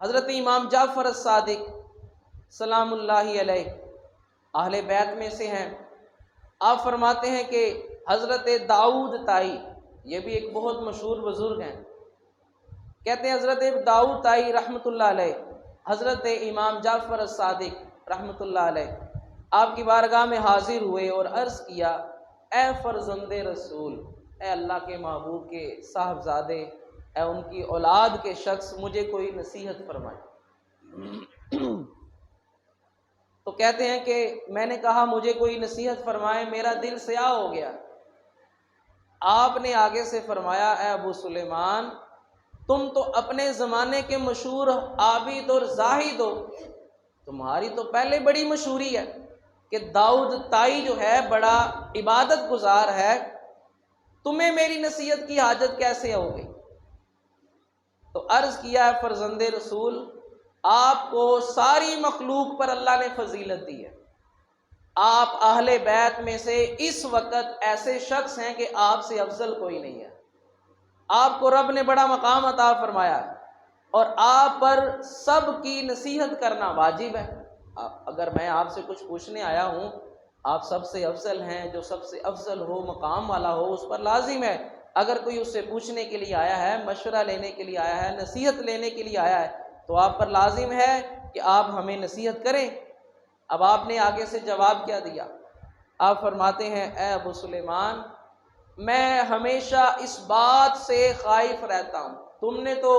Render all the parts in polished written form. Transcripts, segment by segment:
حضرت امام جعفر الصادق سلام اللہ علیہ اہل بیت میں سے ہیں۔ آپ فرماتے ہیں کہ حضرت داؤد طائی، یہ بھی ایک بہت مشہور بزرگ ہیں، کہتے ہیں حضرت داؤد طائی رحمۃ اللہ علیہ حضرت امام جعفر الصادق رحمۃ اللہ علیہ آپ کی بارگاہ میں حاضر ہوئے اور عرض کیا، اے فرزند رسول، اے اللہ کے محبوب کے صاحبزادے، اے ان کی اولاد کے شخص، مجھے کوئی نصیحت فرمائے۔ تو کہتے ہیں کہ میں نے کہا مجھے کوئی نصیحت فرمائے، میرا دل سیاہ ہو گیا۔ آپ نے آگے سے فرمایا، اے ابو سلیمان، تم تو اپنے زمانے کے مشہور عابد اور زاہد ہو، تمہاری تو پہلے بڑی مشہوری ہے کہ داؤد طائی جو ہے بڑا عبادت گزار ہے، تمہیں میری نصیحت کی حاجت کیسے ہوگی؟ تو عرض کیا، ہے فرزند رسول، آپ کو ساری مخلوق پر اللہ نے فضیلت دی ہے، آپ اہل بیت میں سے اس وقت ایسے شخص ہیں کہ آپ سے افضل کوئی نہیں ہے، آپ کو رب نے بڑا مقام عطا فرمایا ہے اور آپ پر سب کی نصیحت کرنا واجب ہے۔ اگر میں آپ سے کچھ پوچھنے آیا ہوں، آپ سب سے افضل ہیں، جو سب سے افضل ہو، مقام والا ہو، اس پر لازم ہے اگر کوئی اس سے پوچھنے کے لیے آیا ہے، مشورہ لینے کے لیے آیا ہے، نصیحت لینے کے لیے آیا ہے، تو آپ پر لازم ہے کہ آپ ہمیں نصیحت کریں۔ اب آپ نے آگے سے جواب کیا دیا؟ آپ فرماتے ہیں، اے ابو سلیمان، میں ہمیشہ اس بات سے خائف رہتا ہوں، تم نے تو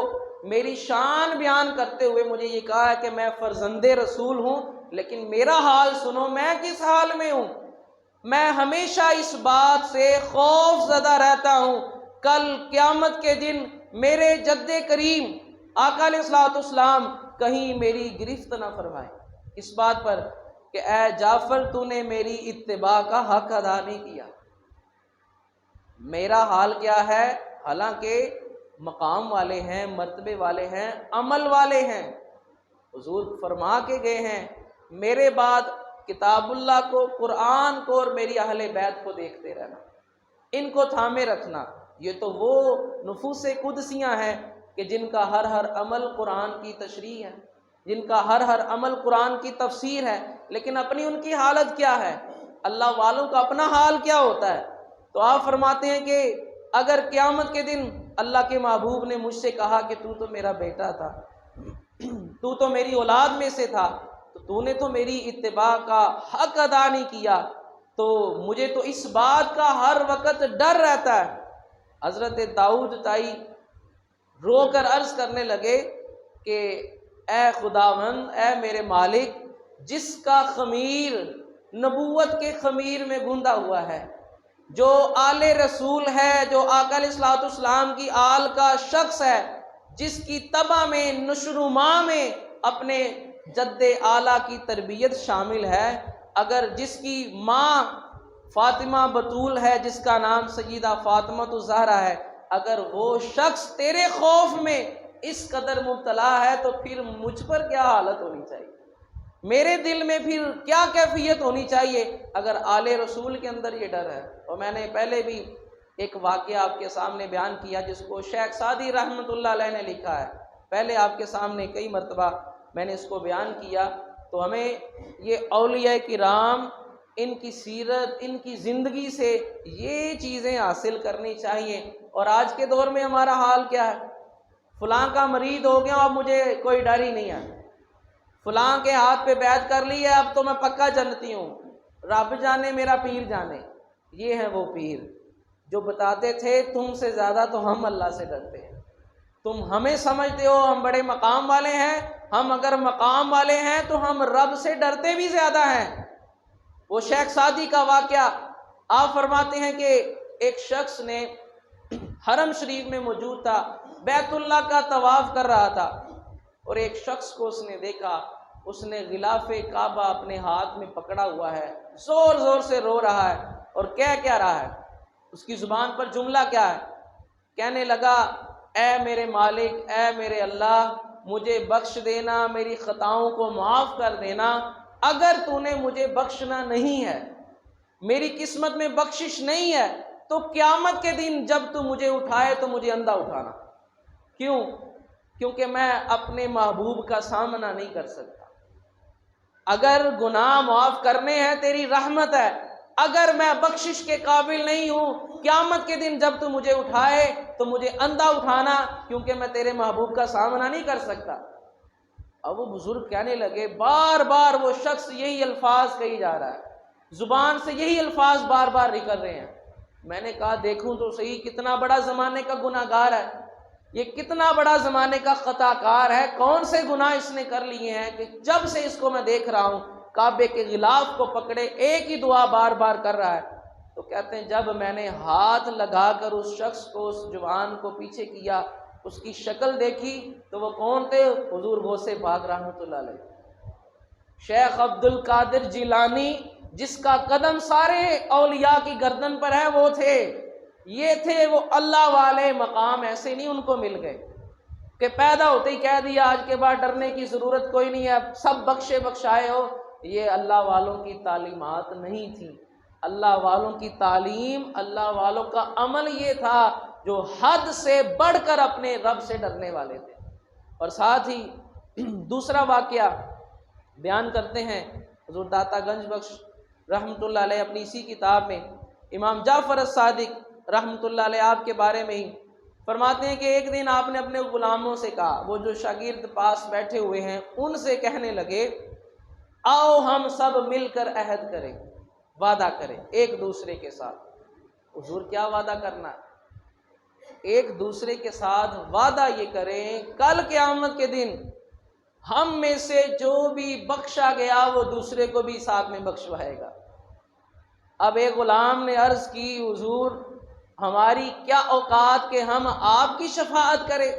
میری شان بیان کرتے ہوئے مجھے یہ کہا ہے کہ میں فرزند رسول ہوں، لیکن میرا حال سنو، میں کس حال میں ہوں؟ میں ہمیشہ اس بات سے خوف زدہ رہتا ہوں کل قیامت کے دن میرے جد کریم آقا علیہ الصلوۃ والسلام کہیں میری گرفت نہ فرمائے، اس بات پر کہ اے جعفر، تو نے میری اتباع کا حق ادا نہیں کیا۔ میرا حال کیا ہے؟ حالانکہ مقام والے ہیں، مرتبے والے ہیں، عمل والے ہیں، حضور فرما کے گئے ہیں میرے بعد کتاب اللہ کو، قرآن کو اور میری اہل بیت کو دیکھتے رہنا، ان کو تھامے رکھنا۔ یہ تو وہ نفوس قدسیاں ہیں کہ جن کا ہر عمل قرآن کی تشریح ہے، جن کا ہر عمل قرآن کی تفسیر ہے، لیکن اپنی ان کی حالت کیا ہے؟ اللہ والوں کا اپنا حال کیا ہوتا ہے؟ تو آپ فرماتے ہیں کہ اگر قیامت کے دن اللہ کے محبوب نے مجھ سے کہا کہ تو میرا بیٹا تھا، تو میری اولاد میں سے تھا، تو نے تو میری اتباع کا حق ادا نہیں کیا، تو مجھے تو اس بات کا ہر وقت ڈر رہتا ہے۔ حضرت داؤد طائی رو کر عرض کرنے لگے کہ اے خداوند، اے میرے مالک، جس کا خمیر نبوت کے خمیر میں گوندا ہوا ہے، جو آل رسول ہے، جو آقا علیہ الصلوۃ والسلام کی آل کا شخص ہے، جس کی طبع میں، نشوونما میں اپنے جد اعلیٰ کی تربیت شامل ہے، اگر جس کی ماں فاطمہ بتول ہے، جس کا نام سیدہ فاطمہ الزہرا ہے، اگر وہ شخص تیرے خوف میں اس قدر مبتلا ہے تو پھر مجھ پر کیا حالت ہونی چاہیے، میرے دل میں پھر کیا کیفیت ہونی چاہیے اگر آل رسول کے اندر یہ ڈر ہے۔ اور میں نے پہلے بھی ایک واقعہ آپ کے سامنے بیان کیا جس کو شیخ سعدی رحمۃ اللہ علیہ نے لکھا ہے، پہلے آپ کے سامنے کئی مرتبہ میں نے اس کو بیان کیا۔ تو ہمیں یہ اولیاء کرام، ان کی سیرت، ان کی زندگی سے یہ چیزیں حاصل کرنی چاہیے۔ اور آج کے دور میں ہمارا حال کیا ہے؟ فلاں کا مرید ہو گیا، اب مجھے کوئی ڈر ہی نہیں ہے، فلاں کے ہاتھ پہ بیعت کر لی ہے، اب تو میں پکا جنتی ہوں، رب جانے میرا پیر جانے۔ یہ ہیں وہ پیر جو بتاتے تھے تم سے زیادہ تو ہم اللہ سے ڈرتے ہیں، تم ہمیں سمجھتے ہو ہم بڑے مقام والے ہیں، ہم اگر مقام والے ہیں تو ہم رب سے ڈرتے بھی زیادہ ہیں۔ وہ شیخ سعدی کا واقعہ آپ فرماتے ہیں کہ ایک شخص نے حرم شریف میں موجود تھا، بیت اللہ کا طواف کر رہا تھا، اور ایک شخص کو اس نے دیکھا، اس نے غلاف کعبہ اپنے ہاتھ میں پکڑا ہوا ہے، زور زور سے رو رہا ہے، اور کہہ کیا رہا ہے؟ اس کی زبان پر جملہ کیا ہے؟ کہنے لگا، اے میرے مالک، اے میرے اللہ، مجھے بخش دینا، میری خطاؤں کو معاف کر دینا، اگر تو نے مجھے بخشنا نہیں ہے، میری قسمت میں بخشش نہیں ہے، تو قیامت کے دن جب تو مجھے اٹھائے تو مجھے اندھا اٹھانا۔ کیوں کیونکہ میں اپنے محبوب کا سامنا نہیں کر سکتا۔ اگر گناہ معاف کرنے ہیں تیری رحمت ہے، اگر میں بخشش کے قابل نہیں ہوں، قیامت کے دن جب تو مجھے اٹھائے تو مجھے اندھا اٹھانا، کیونکہ میں تیرے محبوب کا سامنا نہیں کر سکتا۔ اب وہ بزرگ کہنے لگے، بار بار وہ شخص یہی الفاظ کہی جا رہا ہے، زبان سے یہی الفاظ بار بار نکل رہے ہیں۔ میں نے کہا دیکھوں تو صحیح، کتنا بڑا زمانے کا گناہ گار ہے یہ، کتنا بڑا زمانے کا خطا کار ہے، کون سے گناہ اس نے کر لیے ہیں کہ جب سے اس کو میں دیکھ رہا ہوں کعبے کے غلاف کو پکڑے ایک ہی دعا بار بار کر رہا ہے۔ تو کہتے ہیں جب میں نے ہاتھ لگا کر اس شخص کو، اس جوان کو پیچھے کیا، اس کی شکل دیکھی تو وہ کون تھے؟ حضور غوث پاک رحمۃ اللہ علیہ، شیخ عبد القادر جیلانی، جس کا قدم سارے اولیاء کی گردن پر ہے، وہ تھے، یہ تھے وہ اللہ والے مقام۔ ایسے نہیں ان کو مل گئے کہ پیدا ہوتے ہی کہہ دیا آج کے بعد ڈرنے کی ضرورت کوئی نہیں ہے، سب بخشے بخشائے ہو۔ یہ اللہ والوں کی تعلیمات نہیں تھی۔ اللہ والوں کی تعلیم، اللہ والوں کا عمل یہ تھا جو حد سے بڑھ کر اپنے رب سے ڈرنے والے تھے۔ اور ساتھ ہی دوسرا واقعہ بیان کرتے ہیں حضور داتا گنج بخش رحمۃ اللہ علیہ اپنی اسی کتاب میں، امام جعفر الصادق رحمۃ اللہ علیہ آپ کے بارے میں ہی فرماتے ہیں کہ ایک دن آپ نے اپنے غلاموں سے کہا، وہ جو شاگرد پاس بیٹھے ہوئے ہیں ان سے کہنے لگے، آؤ ہم سب مل کر عہد کریں، وعدہ کریں ایک دوسرے کے ساتھ۔ حضور کیا وعدہ کرنا ہے؟ ایک دوسرے کے ساتھ وعدہ یہ کریں کل قیامت کے دن ہم میں سے جو بھی بخشا گیا وہ دوسرے کو بھی ساتھ میں بخشوائے گا۔ اب ایک غلام نے عرض کی، حضور ہماری کیا اوقات کہ ہم آپ کی شفاعت کریں،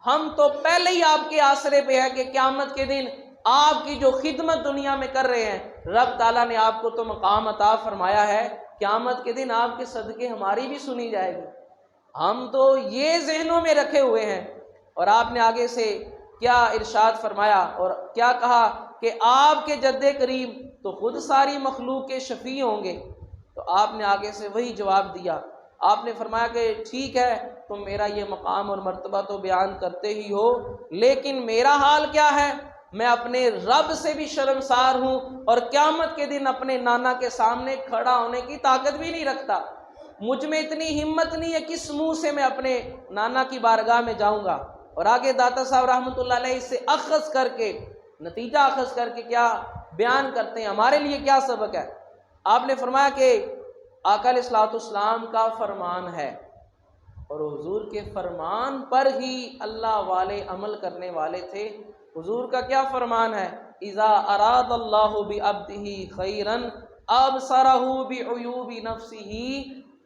ہم تو پہلے ہی آپ کے آسرے پہ ہیں کہ قیامت کے دن آپ کی جو خدمت دنیا میں کر رہے ہیں، رب تعالیٰ نے آپ کو تو مقام عطا فرمایا ہے، قیامت کے دن آپ کے صدقے ہماری بھی سنی جائے گی۔ ہم تو یہ ذہنوں میں رکھے ہوئے ہیں۔ اور آپ نے آگے سے کیا ارشاد فرمایا اور کیا کہا کہ آپ کے جد کریم تو خود ساری مخلوق کے شفیع ہوں گے۔ تو آپ نے آگے سے وہی جواب دیا، آپ نے فرمایا کہ ٹھیک ہے تم میرا یہ مقام اور مرتبہ تو بیان کرتے ہی ہو، لیکن میرا حال کیا ہے؟ میں اپنے رب سے بھی شرمسار ہوں اور قیامت کے دن اپنے نانا کے سامنے کھڑا ہونے کی طاقت بھی نہیں رکھتا۔ مجھ میں اتنی ہمت نہیں ہے کس منہ سے میں اپنے نانا کی بارگاہ میں جاؤں گا۔ اور آگے داتا صاحب رحمۃ اللہ علیہ اس سے اخذ کر کے، نتیجہ اخذ کر کے کیا بیان کرتے ہیں، ہمارے لیے کیا سبق ہے؟ آپ نے فرمایا کہ آقا علیہ الصلوۃ والسلام کا فرمان ہے، اور حضور کے فرمان پر ہی اللہ والے عمل کرنے والے تھے۔ حضور کا کیا فرمان ہے؟ اذا اراد اللہ بعبدہ خیرا ابصرہ بعیوب نفسہ،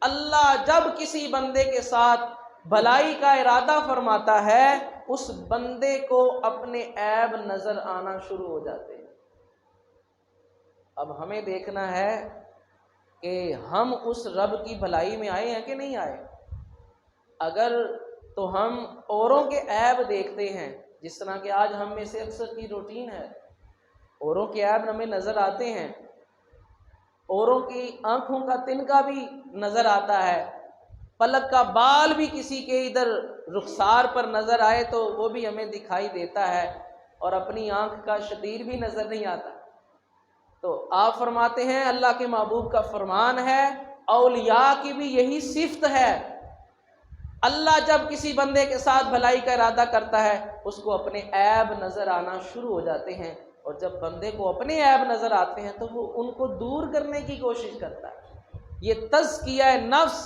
اللہ جب کسی بندے کے ساتھ بھلائی کا ارادہ فرماتا ہے اس بندے کو اپنے عیب نظر آنا شروع ہو جاتے ہیں۔ اب ہمیں دیکھنا ہے کہ ہم اس رب کی بھلائی میں آئے ہیں کہ نہیں آئے۔ اگر تو ہم اوروں کے عیب دیکھتے ہیں، جس طرح کہ آج ہم میں سے اکثر کی روٹین ہے، اوروں کے عیب ہمیں نظر آتے ہیں، اوروں کی آنکھوں کا تنکا بھی نظر آتا ہے، پلک کا بال بھی کسی کے ادھر رخسار پر نظر آئے تو وہ بھی ہمیں دکھائی دیتا ہے، اور اپنی آنکھ کا شتیر بھی نظر نہیں آتا۔ تو آپ فرماتے ہیں اللہ کے محبوب کا فرمان ہے، اولیاء کی بھی یہی صفت ہے، اللہ جب کسی بندے کے ساتھ بھلائی کا ارادہ کرتا ہے اس کو اپنے عیب نظر آنا شروع ہو جاتے ہیں، اور جب بندے کو اپنے عیب نظر آتے ہیں تو وہ ان کو دور کرنے کی کوشش کرتا ہے۔ یہ تزکیہ نفس،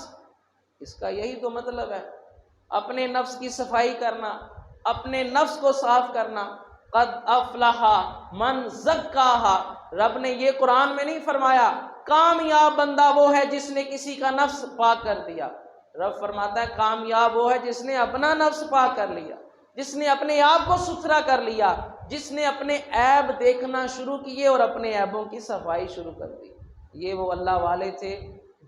اس کا یہی تو مطلب ہے، اپنے نفس کی صفائی کرنا، اپنے نفس کو صاف کرنا۔ قد افلح من زکاہا، رب نے یہ قرآن میں نہیں فرمایا کامیاب بندہ وہ ہے جس نے کسی کا نفس پاک کر دیا، رب فرماتا ہے کامیاب وہ ہے جس نے اپنا نفس پاک کر لیا، جس نے اپنے آپ کو ستھرا کر لیا، جس نے اپنے عیب دیکھنا شروع کیے اور اپنے عیبوں کی صفائی شروع کر دی۔ یہ وہ اللہ والے تھے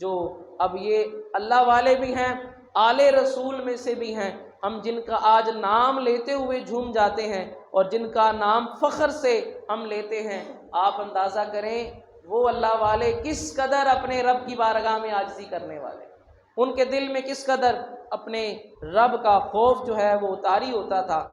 جو اب یہ اللہ والے بھی ہیں، آل رسول میں سے بھی ہیں، ہم جن کا آج نام لیتے ہوئے جھوم جاتے ہیں اور جن کا نام فخر سے ہم لیتے ہیں۔ آپ اندازہ کریں وہ اللہ والے کس قدر اپنے رب کی بارگاہ میں عاجزی کرنے والے، ان کے دل میں کس قدر اپنے رب کا خوف جو ہے وہ اتاری ہوتا تھا۔